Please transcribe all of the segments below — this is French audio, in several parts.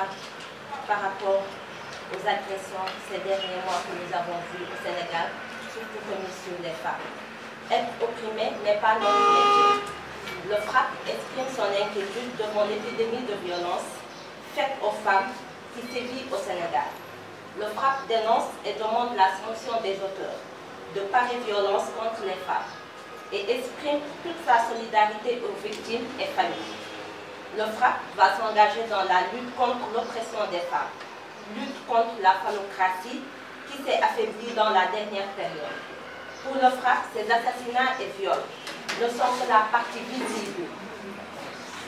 femmes par rapport aux agressions ces derniers mois que nous avons vues au Sénégal, surtout commises sur les femmes. Être opprimée n'est pas notre métier. Le FRAPP exprime son inquiétude devant l'épidémie de violence faite aux femmes qui sévit au Sénégal. Le FRAPP dénonce et demande la sanction des auteurs de pareilles violences contre les femmes et exprime toute sa solidarité aux victimes et familles. Le FRAPP va s'engager dans la lutte contre l'oppression des femmes, lutte contre la phallocratie qui s'est affaiblie dans la dernière période. Pour le FRAPP, ces assassinats et viols ne sont que la partie visible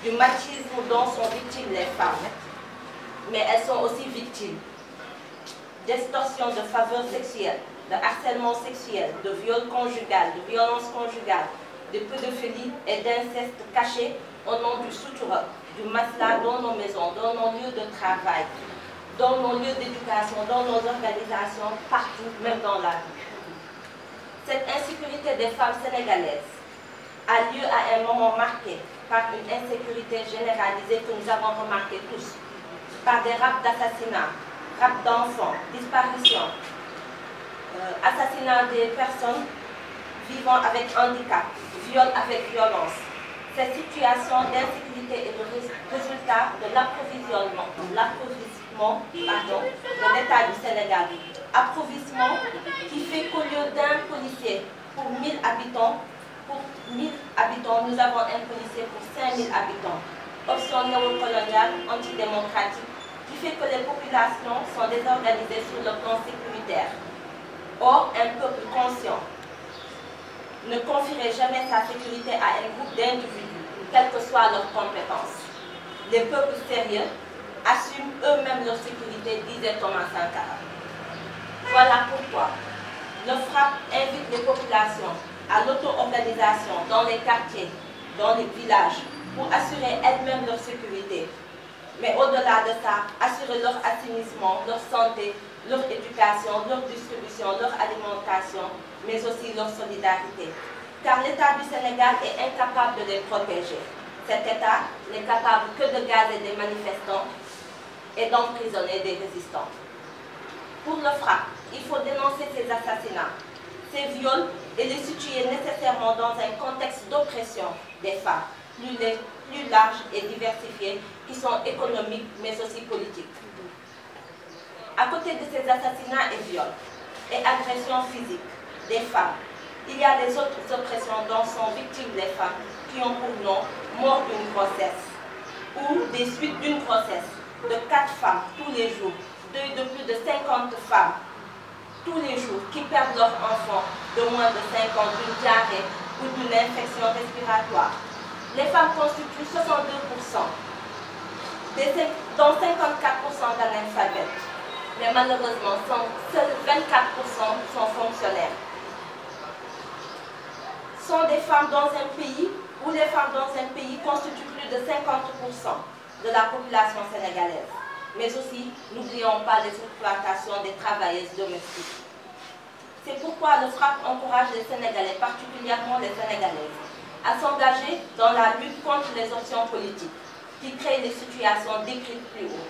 du machisme dont sont victimes les femmes, mais elles sont aussi victimes d'extorsion de faveurs sexuelles, de harcèlement sexuel, de viol conjugal, de violence conjugale, de pédophilie et d'inceste cachés au nom du sutura, du masla dans nos maisons, dans nos lieux de travail, dans nos lieux d'éducation, dans nos organisations, partout, même dans la rue. Cette insécurité des femmes sénégalaises a lieu à un moment marqué par une insécurité généralisée que nous avons remarqué tous, par des rapts d'assassinats, rapts d'enfants, disparitions, assassinat des personnes vivant avec handicap, viol avec violence. Cette situation d'insécurité est le résultat de l'approvissement de l'État du Sénégal. Approvissement qui fait qu'au lieu d'un policier pour 1000 habitants, nous avons un policier pour 5000 habitants. Option néocoloniale, antidémocratique, qui fait que les populations sont désorganisées sur le plan sécuritaire. Or, un peuple conscient ne confierait jamais sa sécurité à un groupe d'individus, quelles que soient leurs compétences. Les peuples sérieux assument eux-mêmes leur sécurité, disait Thomas Sankara. Voilà pourquoi le FRAPP invite les populations à l'auto-organisation dans les quartiers, dans les villages, pour assurer elles-mêmes leur sécurité. Mais au-delà de ça, assurer leur assainissement, leur santé, leur éducation, leur distribution, leur alimentation, mais aussi leur solidarité. Car l'État du Sénégal est incapable de les protéger. Cet État n'est capable que de gazer des manifestants et d'emprisonner des résistants. Pour le FRAPP, il faut dénoncer ces assassinats, ces viols et les situer nécessairement dans un contexte d'oppression des femmes, plus large et diversifié, qui sont économiques mais aussi politiques. À côté de ces assassinats et viols et agressions physiques des femmes, il y a les autres oppressions dont sont victimes les femmes qui ont pour nom mort d'une grossesse ou des suites d'une grossesse de 4 femmes tous les jours, deuil de plus de 50 femmes tous les jours qui perdent leurs enfants de moins de 5 ans d'une diarrhée ou d'une infection respiratoire. Les femmes constituent 62%, dont 54% d'analphabètes. Mais malheureusement, seuls 24% sont fonctionnaires. Sont des femmes dans un pays où les femmes dans un pays constituent plus de 50% de la population sénégalaise. Mais aussi, n'oublions pas les exploitations des travailleuses domestiques. C'est pourquoi le FRAPP encourage les Sénégalais, particulièrement les Sénégalaises, à s'engager dans la lutte contre les options politiques qui créent les situations décrites plus haut.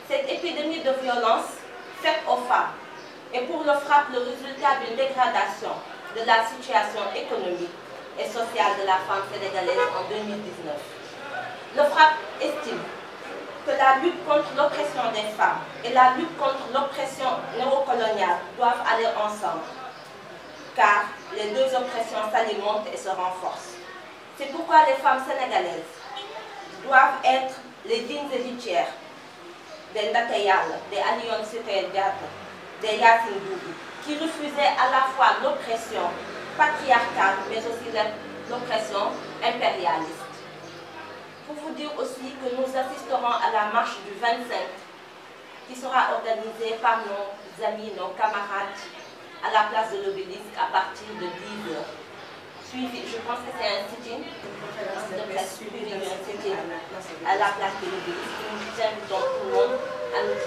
Cette épidémie de violence faite aux femmes est pour le FRAPP le résultat d'une dégradation de la situation économique et sociale de la femme sénégalaise en 2019. Le FRAPP estime que la lutte contre l'oppression des femmes et la lutte contre l'oppression néocoloniale doivent aller ensemble, car les deux oppressions s'alimentent et se renforcent. C'est pourquoi les femmes sénégalaises doivent être les dignes héritières des Ndakeyal, des Alioune Sitoé Diatta, des Yacine Boubou, qui refusaient à la fois l'oppression patriarcale, mais aussi l'oppression impérialiste. Pour vous dire aussi que nous assisterons à la marche du 25, qui sera organisée par nos amis, nos camarades, à la place de l'Obélisque à partir de 10 h. Suivi, je pense que c'est un sit-in, à la place de l'Obélisque. Nous invitons tout le monde à nous